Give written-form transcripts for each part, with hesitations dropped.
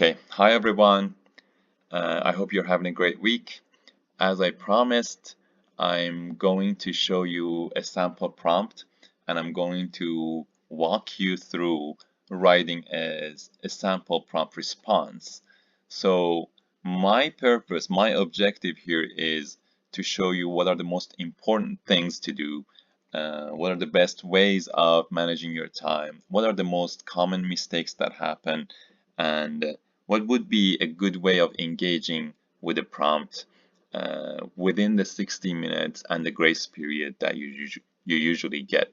Okay, hi everyone. I hope you're having a great week. As I promised, I'm going to show you a sample prompt and I'm going to walk you through writing as a sample prompt response. So my purpose, my objective here is to show you what are the most important things to do, what are the best ways of managing your time, what are the most common mistakes that happen, and what would be a good way of engaging with the prompt within the 60 minutes and the grace period that you usually get.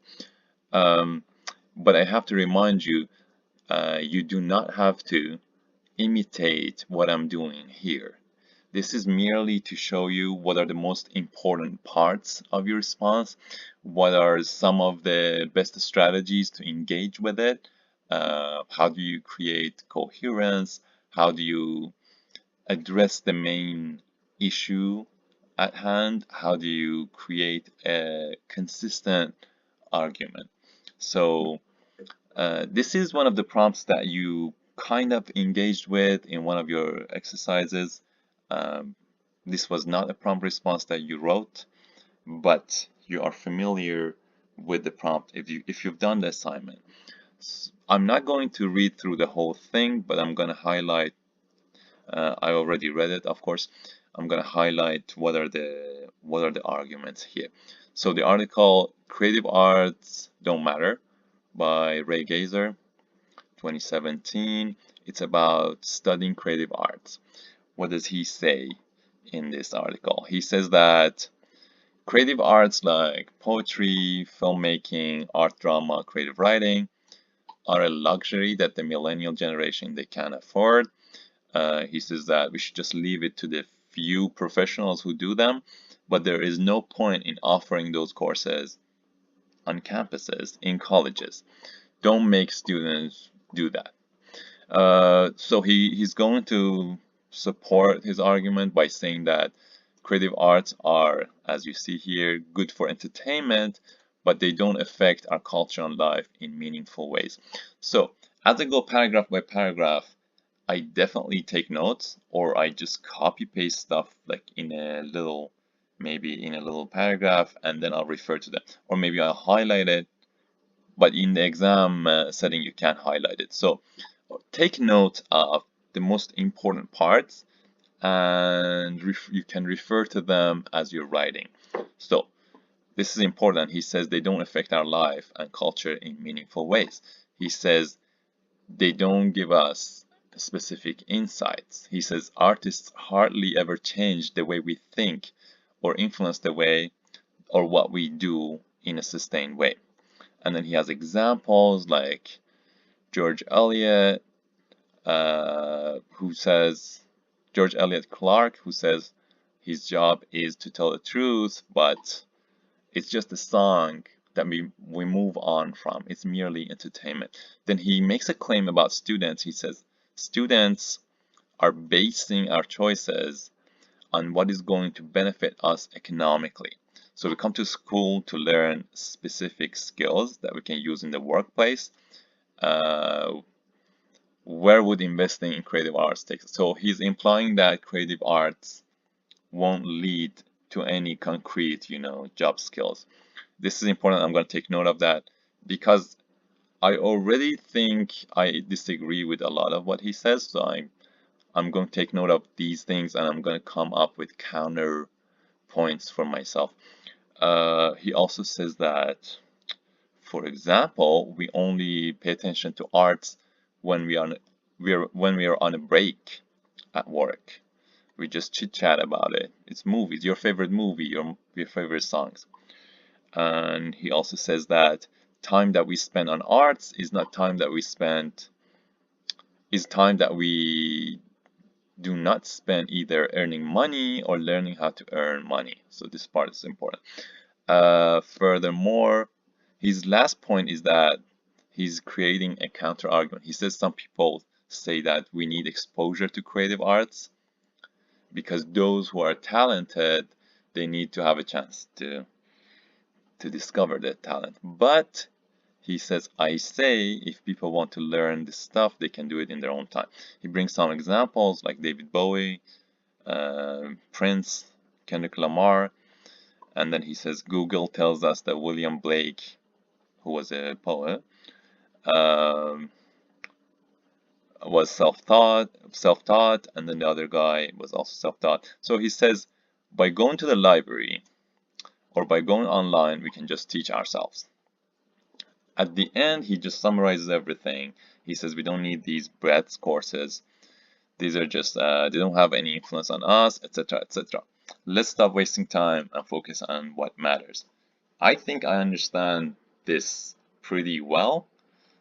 Um, but I have to remind you, you do not have to imitate what I'm doing here. This is merely to show you what are the most important parts of your response, what are some of the best strategies to engage with it, how do you create coherence, how do you address the main issue at hand, how do you create a consistent argument. So this is one of the prompts that you kind of engaged with in one of your exercises. Um, this was not a prompt response that you wrote, but you are familiar with the prompt if you've done the assignment. I'm not going to read through the whole thing, but I'm going to highlight. I already read it, of course. I'm going to highlight what are the arguments here. So the article "Creative Arts Don't Matter" by Ray Gazer, 2017. It's about studying creative arts. What does he say in this article? He says that creative arts like poetry, filmmaking, art drama, creative writing are a luxury that the millennial generation they can't afford. He says that we should just leave it to the few professionals who do them, but there is no point in offering those courses on campuses in colleges. Don't make students do that. So he's going to support his argument by saying that creative arts are, as you see here, good for entertainment, but they don't affect our culture and life in meaningful ways. So as I go paragraph by paragraph, I definitely take notes, or I just copy paste stuff like in a little, maybe in a little paragraph, and then I'll refer to them, or maybe I'll highlight it, but in the exam setting you can't highlight it. So take note of the most important parts and you can refer to them as you're writing. So this is important. He says they don't affect our life and culture in meaningful ways. He says they don't give us specific insights. He says artists hardly ever change the way we think or influence the way or what we do in a sustained way. And then he has examples like George Eliot, who says, George Eliot Clark, who says his job is to tell the truth, but it's just a song that we move on from. It's merely entertainment. Then he makes a claim about students. He says, students are basing our choices on what is going to benefit us economically. So we come to school to learn specific skills that we can use in the workplace. Where would investing in creative arts take us? So he's implying that creative arts won't lead to any concrete, job skills. This is important. I'm going to take note of that because I already think I disagree with a lot of what he says. So I'm going to take note of these things and I'm going to come up with counter points for myself. He also says that, for example, we only pay attention to arts when we are on a break at work. We just chit chat about it. It's movies, your favorite movie, your favorite songs. And he also says that time that we spend on arts is not time that we spend is time that we do not spend either earning money or learning how to earn money. So this part is important. Furthermore, his last point is that he's creating a counter argument. He says some people say that we need exposure to creative arts because those who are talented, they need to have a chance to discover their talent. But He says, I say if people want to learn this stuff, they can do it in their own time. He brings some examples like David Bowie, Prince, Kendrick Lamar, and then he says Google tells us that William Blake, who was a poet, um, was self-taught, and then the other guy was also self-taught. So he says, by going to the library or by going online, we can just teach ourselves. At the end, he just summarizes everything. He says we don't need these breadth courses. These are just, they don't have any influence on us, etc., etc. Let's stop wasting time and focus on what matters. I think I understand this pretty well.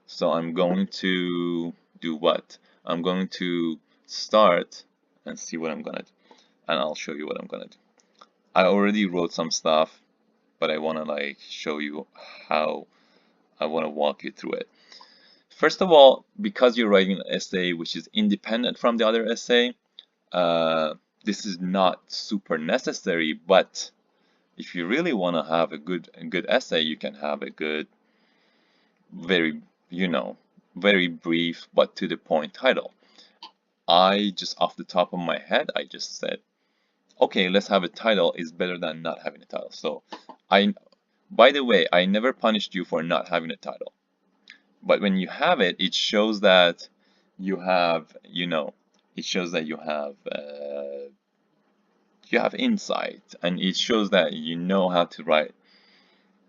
So I'm going to do what? I'm going to start and see what I'm gonna do. And I'll show you what I'm gonna do. I already wrote some stuff, but I wanna like show you how I wanna walk you through it. First of all, because you're writing an essay which is independent from the other essay, this is not super necessary, but if you really wanna have a good essay, you can have a good, very, very brief but to the point title. I just off the top of my head, I just said, okay, let's have a title is better than not having a title. So by the way, I never punished you for not having a title. But when you have it, it shows that you have, it shows that you have insight, and it shows that you know how to write.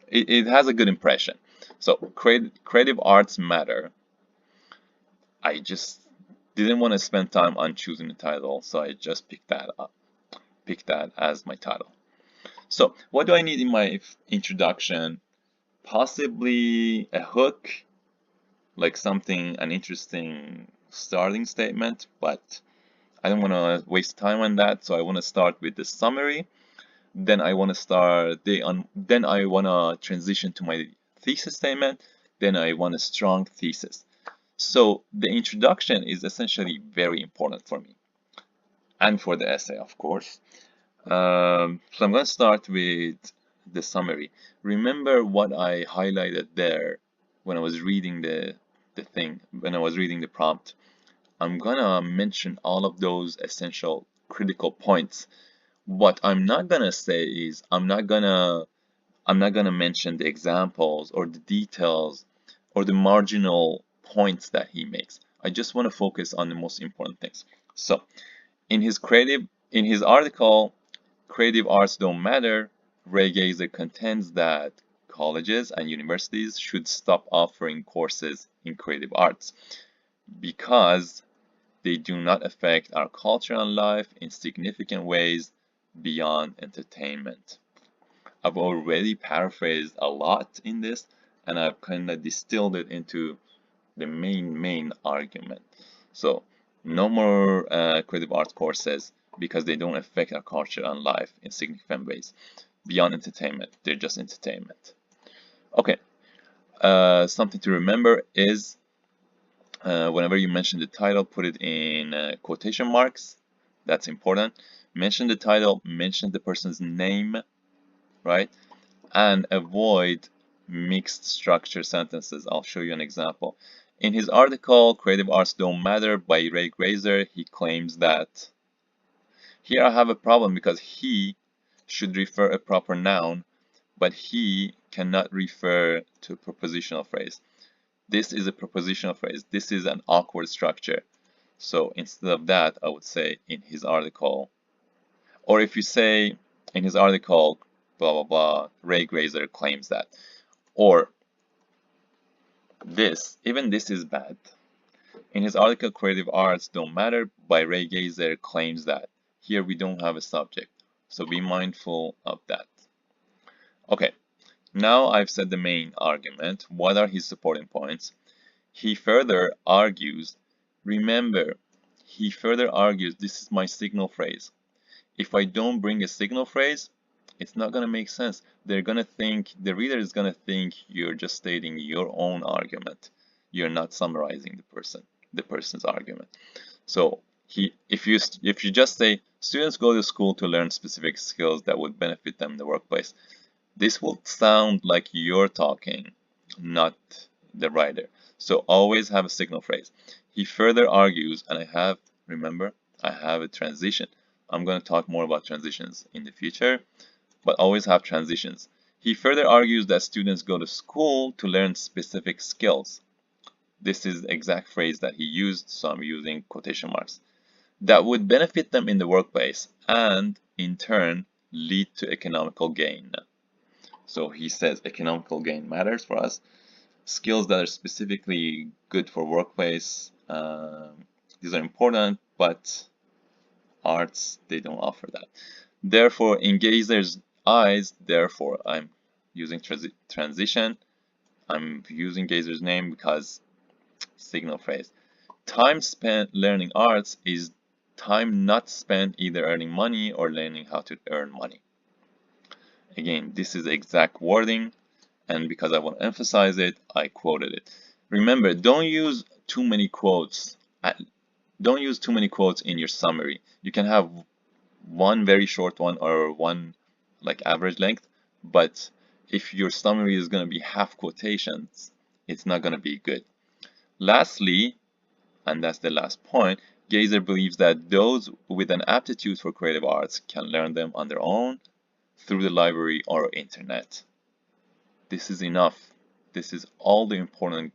It has a good impression. So creative arts matter. I just didn't want to spend time on choosing the title, so I just picked that as my title. So what do I need in my introduction? Possibly a hook, like an interesting starting statement, but I don't want to waste time on that, so I want to start with the summary. Then I want to transition to my thesis statement. Then I want a strong thesis. So the introduction is essentially very important for me, and for the essay, of course. So I'm going to start with the summary. Remember what I highlighted there when I was reading when I was reading the prompt. I'm gonna mention all of those essential critical points. What I'm not gonna say is I'm not gonna mention the examples or the details or the marginal points that he makes. I just want to focus on the most important things. So in his article, Creative Arts Don't Matter, Ray Gazer contends that colleges and universities should stop offering courses in creative arts because they do not affect our culture and life in significant ways beyond entertainment. I've already paraphrased a lot in this, and I've kind of distilled it into the main argument. So no more creative arts courses because they don't affect our culture and life in significant ways beyond entertainment. They're just entertainment. Okay, something to remember is whenever you mention the title, put it in quotation marks. That's important. Mention the title, mention the person's name, right? And avoid mixed structure sentences. I'll show you an example. In his article, Creative Arts Don't Matter by Ray Grazer, he claims that here I have a problem because he should refer a proper noun, but he cannot refer to a prepositional phrase. This is a prepositional phrase. This is an awkward structure. So instead of that, I would say in his article, or if you say in his article, blah, blah, blah, Ray Grazer claims that. Or even this is bad. In his article, Creative Arts Don't Matter by Ray Gazer claims that. Here we don't have a subject, so be mindful of that. Okay, now I've said the main argument. What are his supporting points? He further argues, remember, this is my signal phrase. If I don't bring a signal phrase, it's not going to make sense. The reader is going to think you're just stating your own argument. You're not summarizing the person's argument. So if you just say students go to school to learn specific skills that would benefit them in the workplace, this will sound like you're talking, not the writer. So always have a signal phrase. He further argues, and remember, I have a transition. I'm going to talk more about transitions in the future, but always have transitions. He further argues that students go to school to learn specific skills. This is the exact phrase that he used, so I'm using quotation marks. That would benefit them in the workplace and, in turn, lead to economical gain. So he says economical gain matters for us. Skills that are specifically good for workplace, these are important, but arts, they don't offer that. Therefore, in Gazer's eyes, therefore, I'm using transition. I'm using Gazer's name because signal phrase. Time spent learning arts is time not spent either earning money or learning how to earn money. Again, this is the exact wording, and because I want to emphasize it, I quoted it. Remember, don't use too many quotes. Don't use too many quotes in your summary. You can have one very short one or one like average length, but if your summary is going to be half quotations, it's not going to be good. Lastly, and that's the last point, Gazer believes that those with an aptitude for creative arts can learn them on their own through the library or internet. This is enough. This is all the important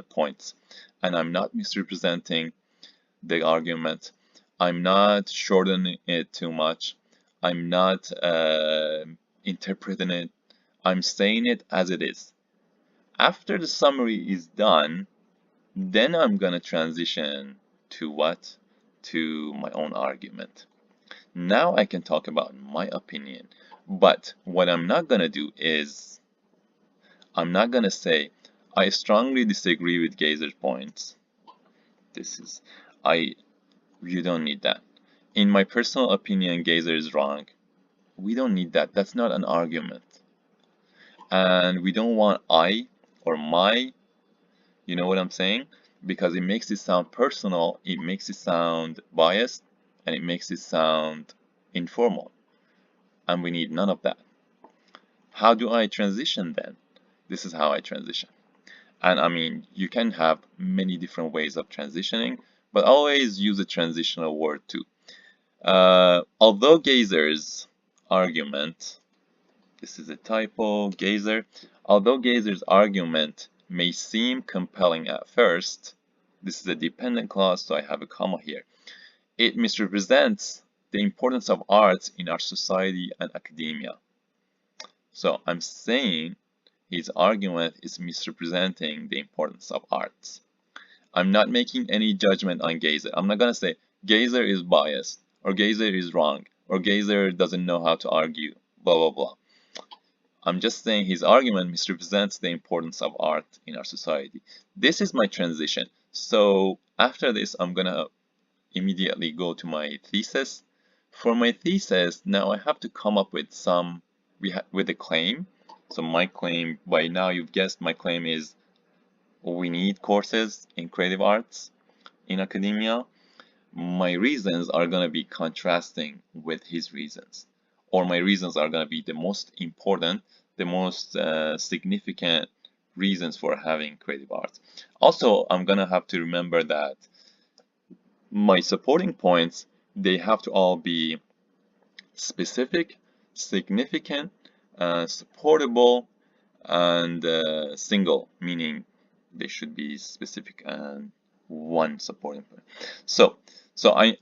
points. And I'm not misrepresenting the argument. I'm not shortening it too much. I'm not interpreting it. I'm saying it as it is. After the summary is done, then I'm going to transition to what? To my own argument. Now I can talk about my opinion. But what I'm not going to do is, I'm not going to say, I strongly disagree with Gazer's points. You don't need that. In my personal opinion, Gazer is wrong. We don't need that. That's not an argument. And we don't want I or my, you know what I'm saying? Because it makes it sound personal, it makes it sound biased, and it makes it sound informal. And we need none of that. How do I transition then? This is how I transition. And I mean, you can have many different ways of transitioning, but always use a transitional word too. Although Gazer's argument, this is a typo, Gazer, although Gazer's argument may seem compelling at first, this is a dependent clause, so I have a comma here. It misrepresents the importance of arts in our society and academia. So I'm saying his argument is misrepresenting the importance of arts. I'm not making any judgment on Gazer. I'm not going to say Gazer is biased, or Gazer is wrong, or Gazer doesn't know how to argue, blah, blah, blah. I'm just saying his argument misrepresents the importance of art in our society. This is my transition. So after this, I'm going to immediately go to my thesis. For my thesis, now I have to come up with with a claim. So my claim, by now you've guessed, my claim is we need courses in creative arts in academia. My reasons are going to be contrasting with his reasons, or my reasons are going to be the most important, the most significant reasons for having creative arts. Also, I'm going to have to remember that my supporting points, they have to all be specific, significant, supportable, and single, meaning they should be specific and one supporting point. So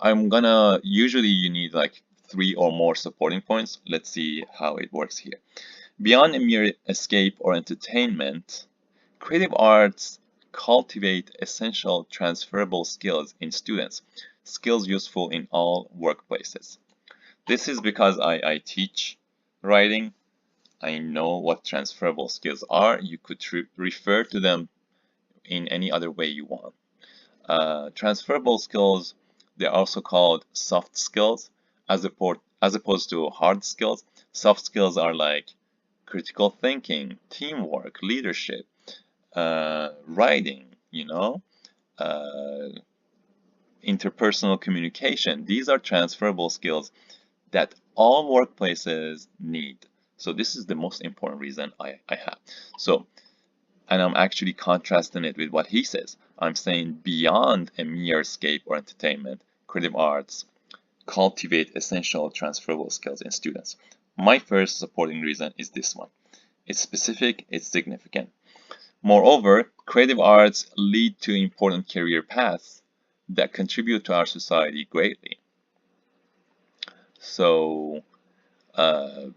I'm gonna, usually you need like 3 or more supporting points. Let's see how it works here. Beyond a mere escape or entertainment, creative arts cultivate essential transferable skills in students, skills useful in all workplaces. This is because I teach writing. I know what transferable skills are. You could refer to them in any other way you want. Transferable skills, they're also called soft skills as opposed to hard skills. Soft skills are like critical thinking, teamwork, leadership, writing, interpersonal communication. These are transferable skills that all workplaces need. So this is the most important reason I have. So, And I'm actually contrasting it with what he says. I'm saying beyond a mere escape or entertainment, creative arts cultivate essential transferable skills in students. My first supporting reason is this one. It's specific, it's significant. Moreover, creative arts lead to important career paths that contribute to our society greatly. So, uh,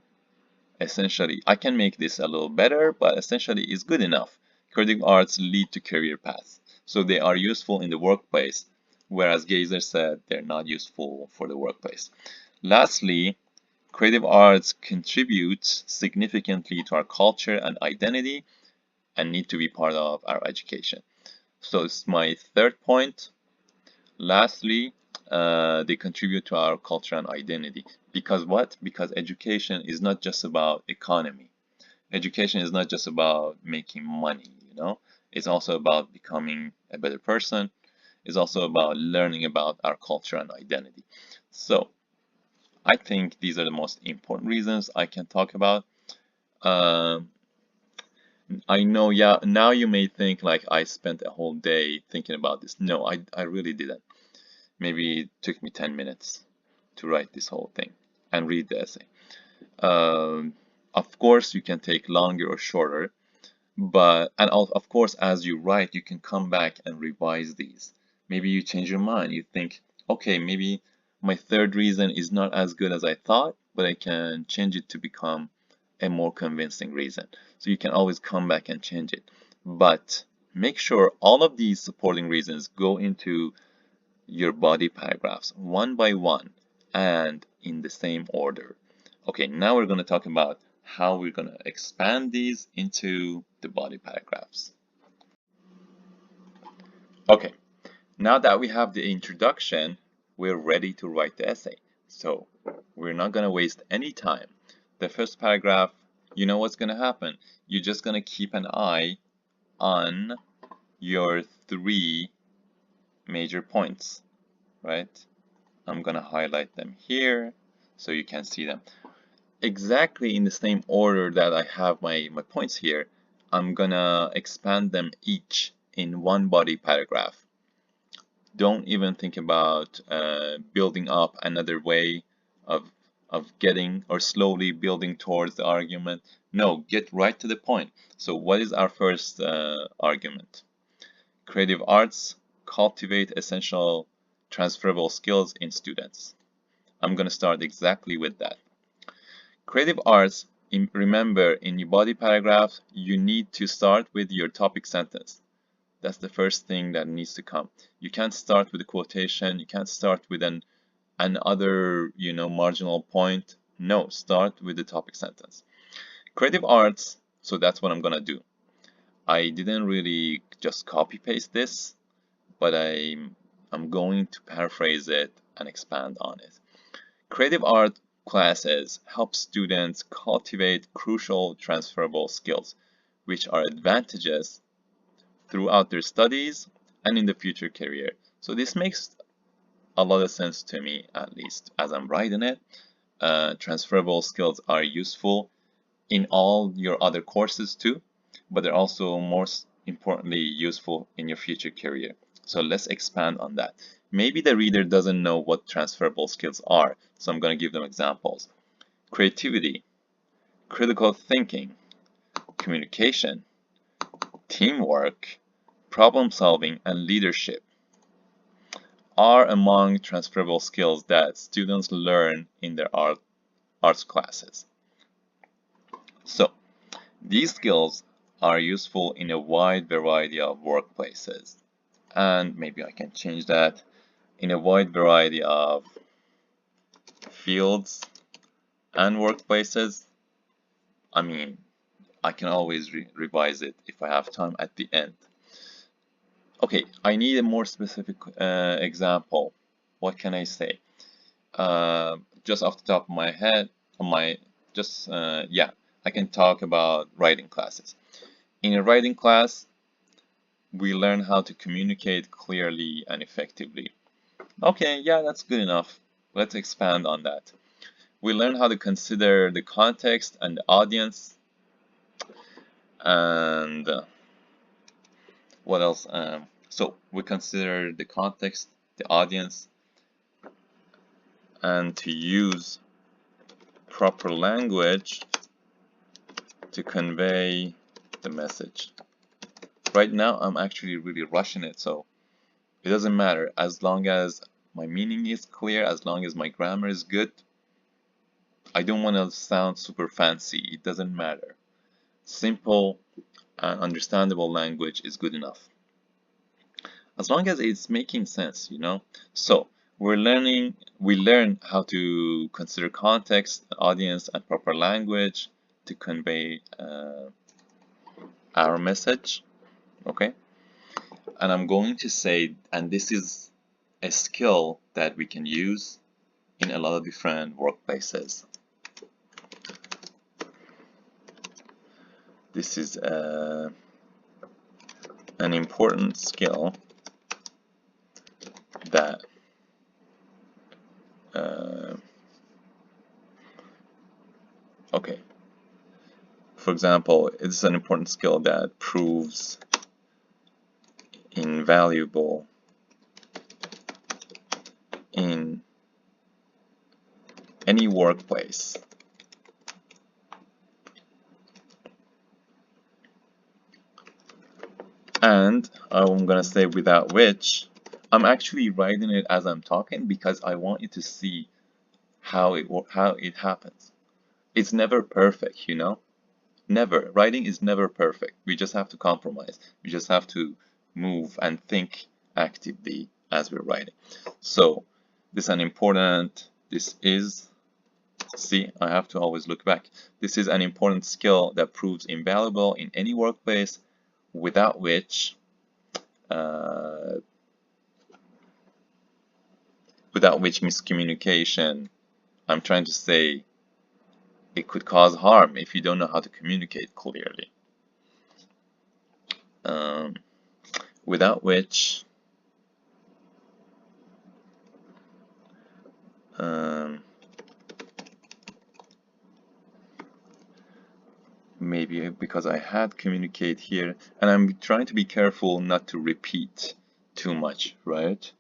essentially, I can make this a little better, but essentially it's good enough. Creative arts lead to career paths. So they are useful in the workplace, whereas Geyser said they're not useful for the workplace. Lastly, creative arts contributes significantly to our culture and identity and need to be part of our education. So it's my third point. Lastly, they contribute to our culture and identity. Because what? Because education is not just about economy. Education is not just about making money, you know? It's also about becoming a better person. It's also about learning about our culture and identity. So I think these are the most important reasons I can talk about. Um, I know, yeah, now you may think like I spent a whole day thinking about this. No, I really didn't. Maybe it took me 10 minutes to write this whole thing and read the essay. Um, of course, you can take longer or shorter, but, and of course, as you write, you can come back and revise these. Maybe you change your mind. You think, okay, maybe my third reason is not as good as I thought, but I can change it to become a more convincing reason. So you can always come back and change it. But make sure all of these supporting reasons go into your body paragraphs one by one and in the same order. Okay, now we're going to talk about how we're going to expand these into the body paragraphs. Okay, now that we have the introduction, we're ready to write the essay. So we're not going to waste any time. The first paragraph, you know what's going to happen. You're just going to keep an eye on your three major points, right? I'm going to highlight them here so you can see them. Exactly in the same order that I have my points here, I'm going to expand them each in one body paragraph. Don't even think about building up another way of, of getting or slowly building towards the argument. No, get right to the point. So what is our first argument? Creative arts cultivate essential transferable skills in students. I'm going to start exactly with that. Creative arts, remember in your body paragraph, you need to start with your topic sentence. That's the first thing that needs to come. You can't start with a quotation. You can't start with another, marginal point. No, start with the topic sentence. Creative arts, so that's what I'm gonna do. I didn't really just copy paste this, but I'm going to paraphrase it and expand on it. Creative art classes help students cultivate crucial transferable skills, which are advantages throughout their studies and in the future career. So this makes a lot of sense to me, at least as I'm writing it. Transferable skills are useful in all your other courses too, but they're also most importantly useful in your future career. So let's expand on that. Maybe the reader doesn't know what transferable skills are, so I'm going to give them examples. Creativity, critical thinking, communication, teamwork, problem solving, and leadership are among transferable skills that students learn in their arts classes. So, these skills are useful in a wide variety of workplaces. And maybe I can change that in a wide variety of fields and workplaces. I mean, I can always revise it if I have time at the end. Okay, I need a more specific example. What can I say? Just off the top of my head, yeah, I can talk about writing classes. In a writing class, we learn how to communicate clearly and effectively. Okay, yeah, that's good enough. Let's expand on that. We learn how to consider the context and the audience, and What else? So we consider the context, the audience, and to use proper language to convey the message. Right now, I'm actually really rushing it, so it doesn't matter. As long as my meaning is clear, as long as my grammar is good, I don't want to sound super fancy. It doesn't matter. Simple and understandable language is good enough. As long as it's making sense, you know? So we learn how to consider context, audience, and proper language to convey our message, okay? And I'm going to say, and this is a skill that we can use in a lot of different workplaces. This is an important skill that okay. For example, it's an important skill that proves invaluable in any workplace. And I'm gonna say without which, I'm actually writing it as I'm talking because I want you to see how it happens. It's never perfect, you know? Never. Writing is never perfect. We just have to compromise. We just have to move and think actively as we're writing. So this is, see, I have to always look back. This is an important skill that proves invaluable in any workplace, without which miscommunication, I'm trying to say, it could cause harm if you don't know how to communicate clearly. Without which maybe because I had communicate here, and I'm trying to be careful not to repeat too much, right?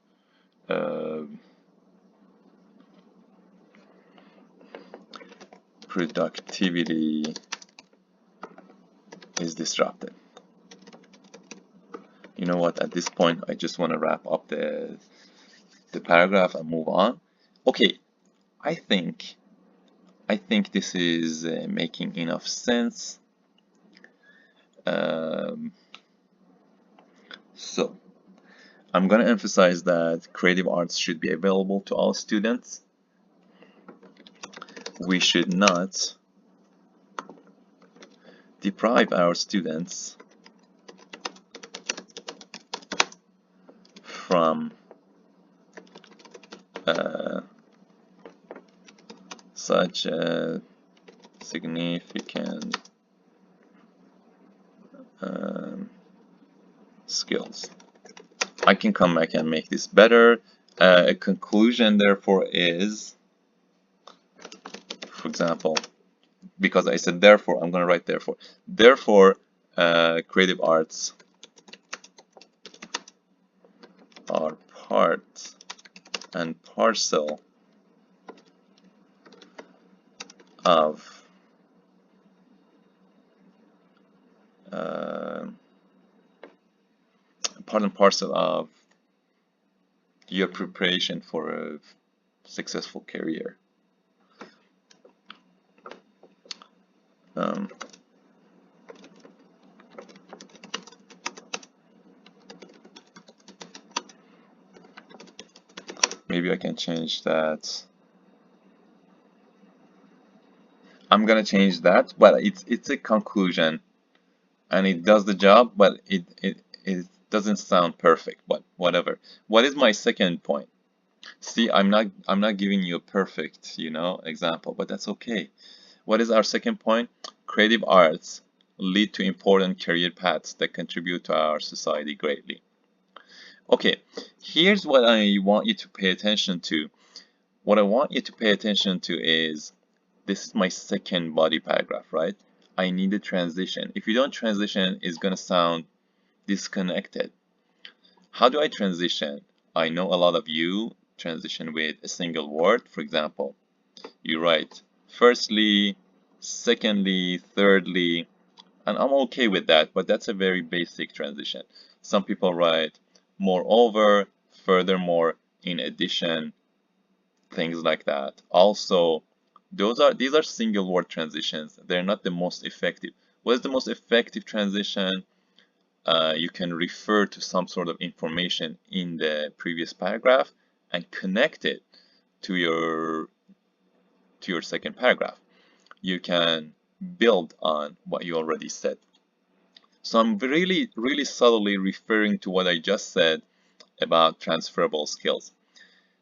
Productivity is disrupted. You know what? At this point, I just want to wrap up the paragraph and move on. Okay, I think this is making enough sense. So I'm going to emphasize that creative arts should be available to all students. We should not deprive our students from such significant skills. I can come back and make this better. A conclusion, therefore, is, for example, because I said therefore, I'm going to write therefore. Therefore, creative arts are part and parcel of your preparation for a successful career. Maybe I can change that. I'm gonna change that, but it's a conclusion, and it does the job, but it doesn't sound perfect. But whatever. What is my second point? See, I'm not giving you a perfect, you know, example, but that's okay. What is our second point? Creative arts lead to important career paths that contribute to our society greatly. Okay, here's what I want you to pay attention to. What I want you to pay attention to is, this is my second body paragraph, right? I need a transition. If you don't transition, it's gonna sound disconnected. How do I transition? I know a lot of you transition with a single word. For example, you write firstly, secondly, thirdly, and I'm okay with that, but that's a very basic transition. Some people write moreover, furthermore, in addition, things like that. Also, these are single word transitions. They're not the most effective. What is the most effective transition? You can refer to some sort of information in the previous paragraph and connect it to your second paragraph. You can build on what you already said. So I'm really subtly referring to what I just said about transferable skills.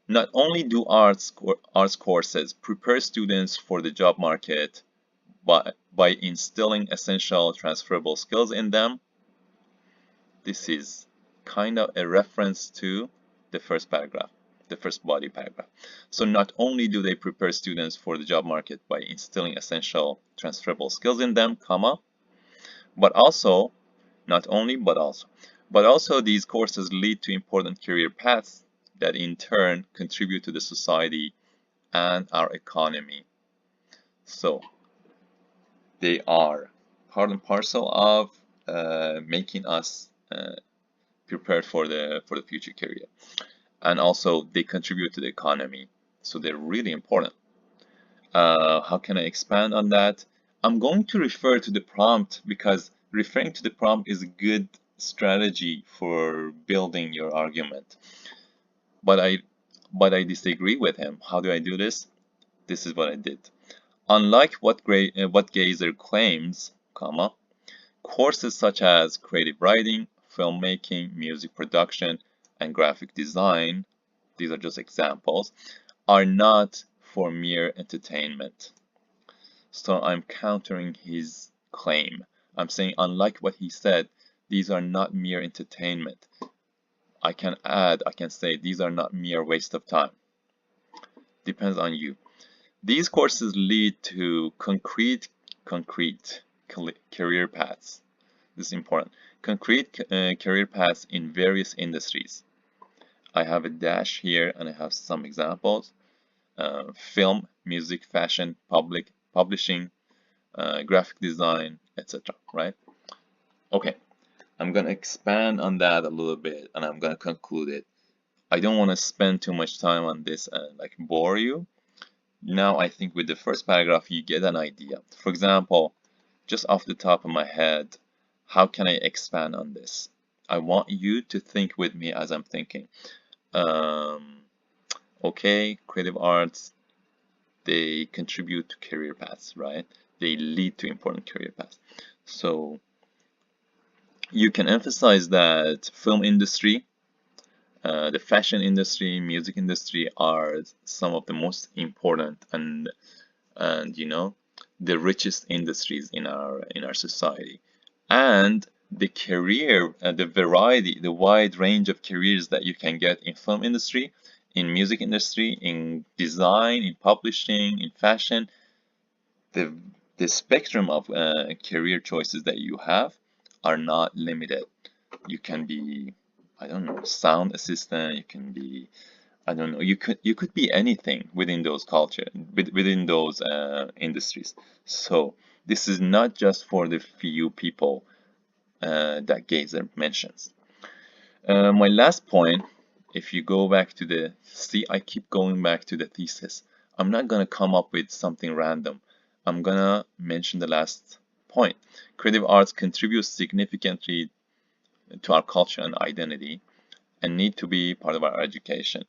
Not only do arts courses prepare students for the job market by instilling essential transferable skills in them, this is kind of a reference to the first paragraph, the first body paragraph. So not only do they prepare students for the job market by instilling essential transferable skills in them, comma, but also, not only, but also these courses lead to important career paths that in turn contribute to the society and our economy. So they are part and parcel of making us prepared for the future career, and also they contribute to the economy. So they're really important. How can I expand on that? I'm going to refer to the prompt because referring to the prompt is a good strategy for building your argument. But I disagree with him. How do I do this? This is what I did. Unlike what Gazer claims, comma, courses such as creative writing, filmmaking, music production, and graphic design, these are just examples, are not for mere entertainment. So I'm countering his claim. I'm saying, unlike what he said, these are not mere entertainment. I can say these are not mere waste of time. Depends on you. These courses lead to concrete career paths. This is important. Concrete career paths in various industries. I have a dash here and I have some examples. Film, music, fashion, publishing, graphic design, etc. Right? Okay, I'm gonna expand on that a little bit and I'm gonna conclude it. I don't want to spend too much time on this and like bore you. Now I think with the first paragraph you get an idea. For example, just off the top of my head, how can I expand on this? I want you to think with me as I'm thinking. Okay, creative arts, they contribute to career paths, right? They lead to important career paths. So you can emphasize that film industry, the fashion industry, music industry are some of the most important and the richest industries in our society, and the career, the variety, the wide range of careers that you can get in film industry, in music industry, in design, in publishing, in fashion, the spectrum of career choices that you have are not limited. You can be, I don't know, sound assistant. You can be, I don't know. You could be anything within those within those industries. So this is not just for the few people that Gazer mentions. My last point, if you go back to I keep going back to the thesis. I'm not gonna come up with something random. I'm gonna mention the last point. Creative arts contribute significantly to our culture and identity and need to be part of our education.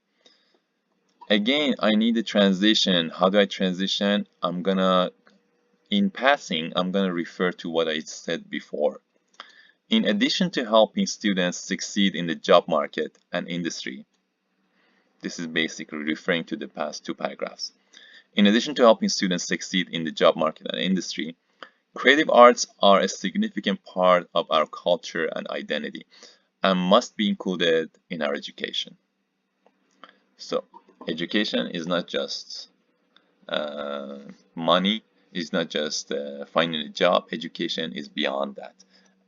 Again, I need a transition. How do I transition? In passing, I'm gonna refer to what I said before. In addition to helping students succeed in the job market and industry, this is basically referring to the past two paragraphs. In addition to helping students succeed in the job market and industry, creative arts are a significant part of our culture and identity and must be included in our education. So, education is not just money, is not just finding a job. Education is beyond that.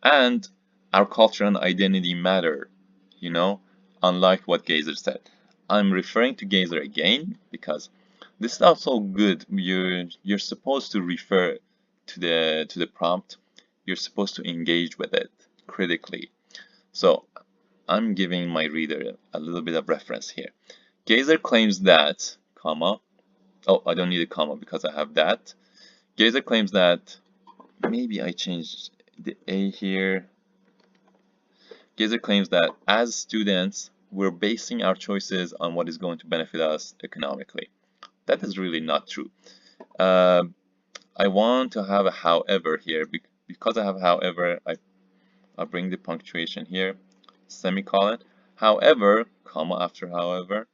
And our culture and identity matter, you know, unlike what Gazer said. I'm referring to Gazer again because this is also good. You're supposed to refer to the prompt. You're supposed to engage with it critically. So I'm giving my reader a little bit of reference here. Gazer claims that, comma, oh, I don't need a comma because I have that. Gazer claims that, maybe I changed the A here. Gazer claims that as students, we're basing our choices on what is going to benefit us economically. That is really not true. Uh, I want to have a however here. Because I have however, I'll bring the punctuation here, semicolon. However, comma after however,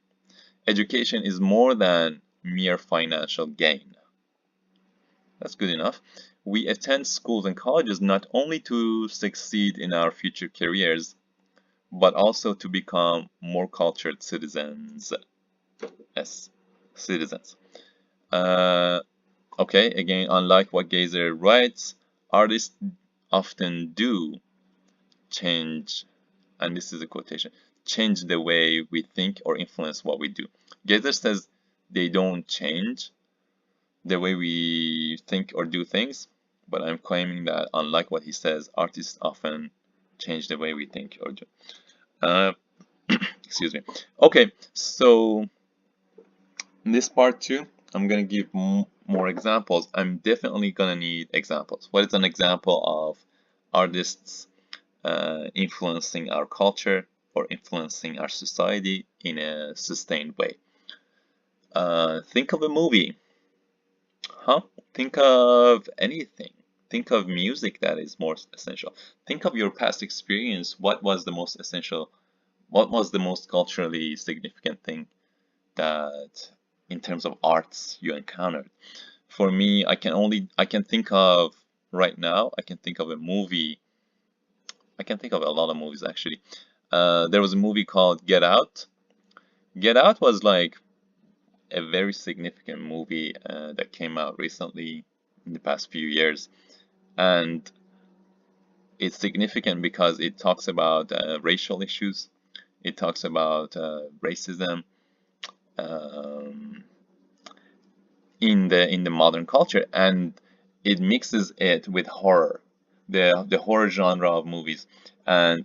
education is more than mere financial gain. That's good enough. We attend schools and colleges not only to succeed in our future careers, but also to become more cultured citizens. Yes, citizens. Uh, okay, again, unlike what Gazer writes, artists often do change, and this is a quotation, change the way we think or influence what we do. Gazer says they don't change the way we think or do things, but I'm claiming that unlike what he says, artists often change the way we think or do. Uh, excuse me. Okay, so in this part two, I'm gonna give more examples. I'm definitely gonna need examples. What is an example of artists influencing our culture or influencing our society in a sustained way? Think of a movie. Huh? Think of anything. Think of music that is more essential. Think of your past experience. What was the most essential? What was the most culturally significant thing that, in terms of arts, you encountered? For me, I can think of right now, I can think of a movie. I can think of a lot of movies actually. There was a movie called Get Out. Get Out was like a very significant movie that came out recently in the past few years. And it's significant because it talks about racial issues, it talks about racism um, in the modern culture, and it mixes it with horror, the horror genre of movies, and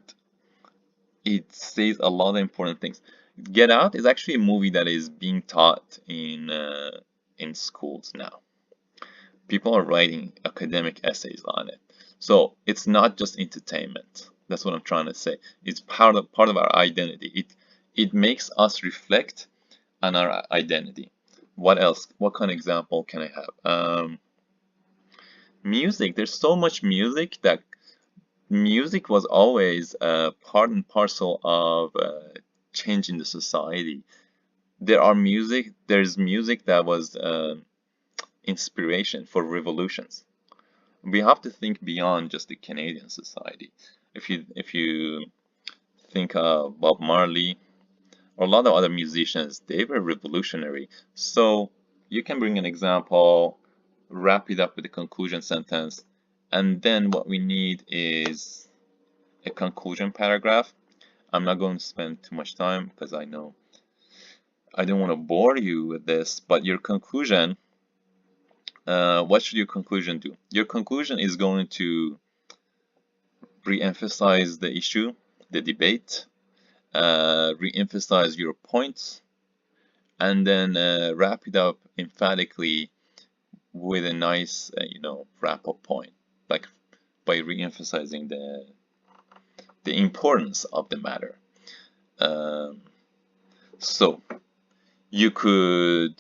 it says a lot of important things. Get Out is actually a movie that is being taught in schools now. People are writing academic essays on it. So it's not just entertainment. That's what I'm trying to say. It's part of our identity. It makes us reflect on our identity. What else? What kind of example can I have? Music. There's so much music that music was always part and parcel of changing the society. There's music that was inspiration for revolutions. We have to think beyond just the Canadian society. If you think of Bob Marley or a lot of other musicians, they were revolutionary. So you can bring an example, wrap it up with a conclusion sentence, and then what we need is a conclusion paragraph. I'm not going to spend too much time because I know I don't want to bore you with this, but your conclusion, what should your conclusion do? Your conclusion is going to re-emphasize the issue, the debate, re-emphasize your points, and then wrap it up emphatically with a nice, wrap-up point, like by re-emphasizing the importance of the matter. Um, so you could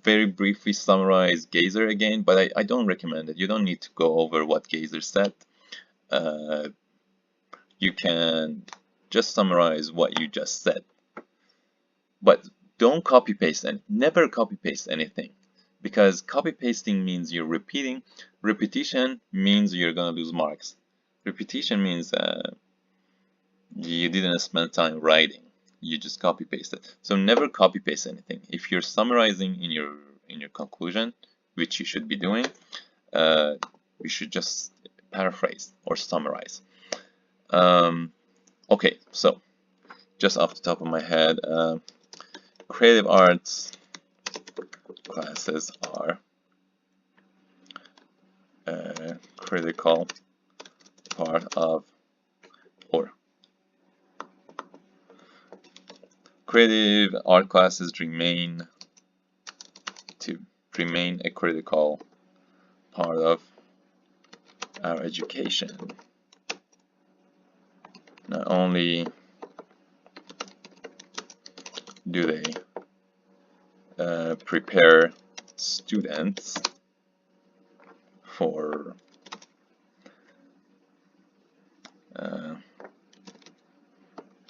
very briefly summarize Gazer again, but I don't recommend it. You don't need to go over what Gazer said. Uh, you can just summarize what you just said. But don't copy paste and never copy paste anything, because copy pasting means you're repeating. Repetition means you're gonna lose marks. Repetition means you didn't spend time writing. You just copy paste it. So never copy paste anything. If you're summarizing in your conclusion, which you should be doing, you should just paraphrase or summarize. Okay, so just off the top of my head, creative arts classes are a critical part of, or creative art classes remain a critical part of our education. Not only do they prepare students for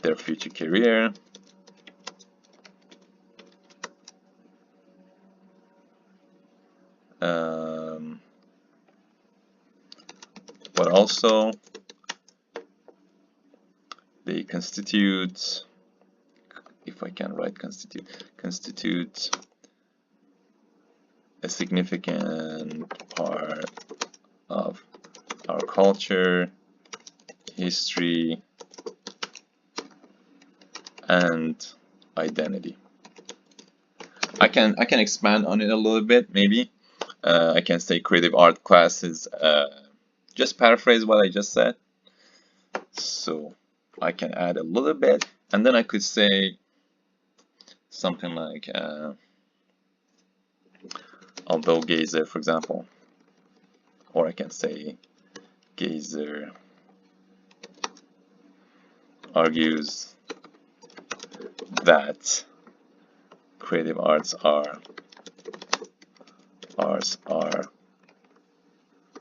their future career, but also they constitute, if I can write constitute a significant part of our culture, history, and identity. I can expand on it a little bit, maybe. I can say creative art classes, just paraphrase what I just said. So I can add a little bit, and then I could say something like, although Gazer, for example, or I can say Gazer argues that creative arts are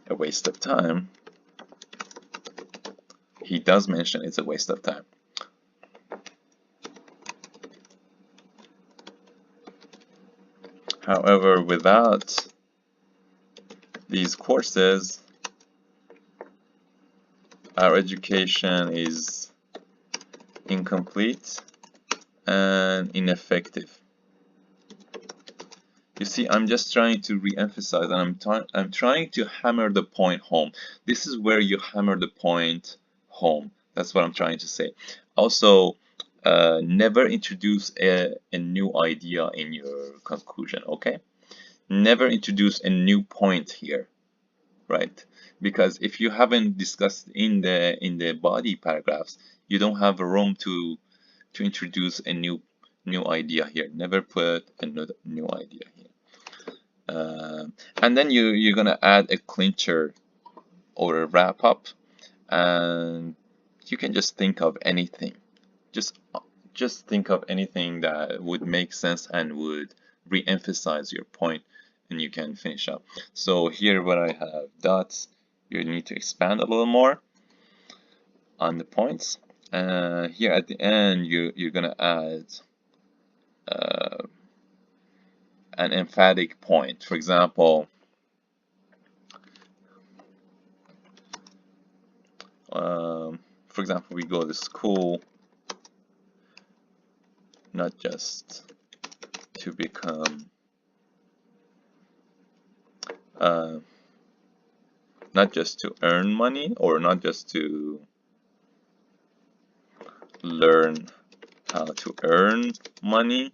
a waste of time. He does mention it's a waste of time. However, without these courses, our education is incomplete and ineffective. You see, I'm just trying to re-emphasize, and I'm trying to hammer the point home. This is where you hammer the point home. That's what I'm trying to say. Also, never introduce a new idea in your conclusion, okay? Never introduce a new point here, right? Because if you haven't discussed in the body paragraphs, you don't have a room to introduce a new idea here. Never put a new idea here. And then you're gonna add a clincher or a wrap up, and you can just think of anything. Just think of anything that would make sense and would re-emphasize your point, and you can finish up. So here where I have dots, you need to expand a little more on the points. Here at the end, you're gonna add an emphatic point. For example, we go to school not just to become not just to earn money, or not just to learn how to earn money,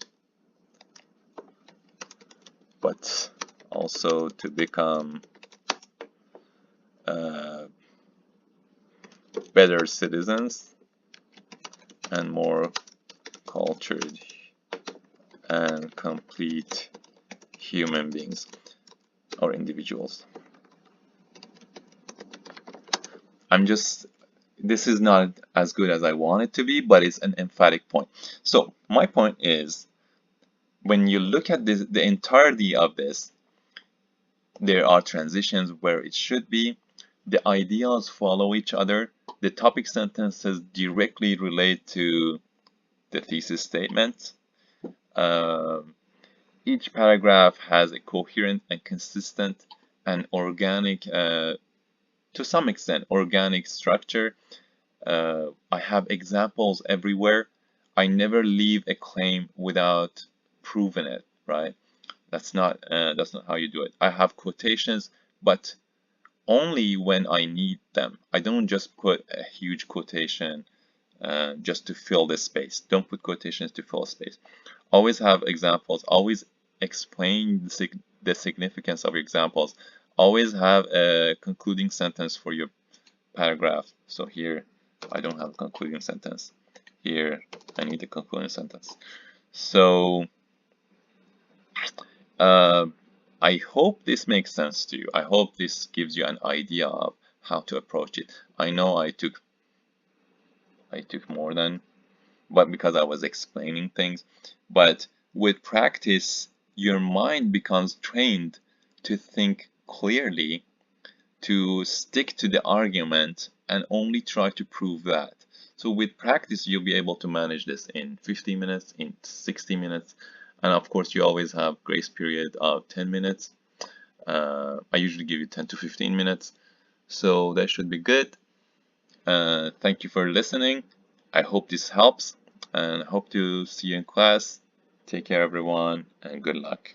but also to become better citizens and more cultured and complete human beings or individuals. This is not as good as I want it to be, but it's an emphatic point. So my point is, when you look at this, the entirety of this, there are transitions where it should be. The ideas follow each other. The topic sentences directly relate to the thesis statement. Each paragraph has a coherent and consistent and organic, to some extent, organic structure. I have examples everywhere. I never leave a claim without proving it, right? That's not how you do it. I have quotations, but only when I need them. I don't just put a huge quotation just to fill this space. Don't put quotations to fill space. Always have examples. Always explain the significance of your examples. Always have a concluding sentence for your paragraph. So here, I don't have a concluding sentence. Here, I need a concluding sentence. So, I hope this makes sense to you. I hope this gives you an idea of how to approach it. I know I took more than, but because I was explaining things. But with practice, your mind becomes trained to think clearly, to stick to the argument and only try to prove that. So with practice, you'll be able to manage this in 50 minutes, in 60 minutes, and of course you always have grace period of 10 minutes. I usually give you 10 to 15 minutes, so that should be good. Thank you for listening. I hope this helps and hope to see you in class. Take care everyone and good luck.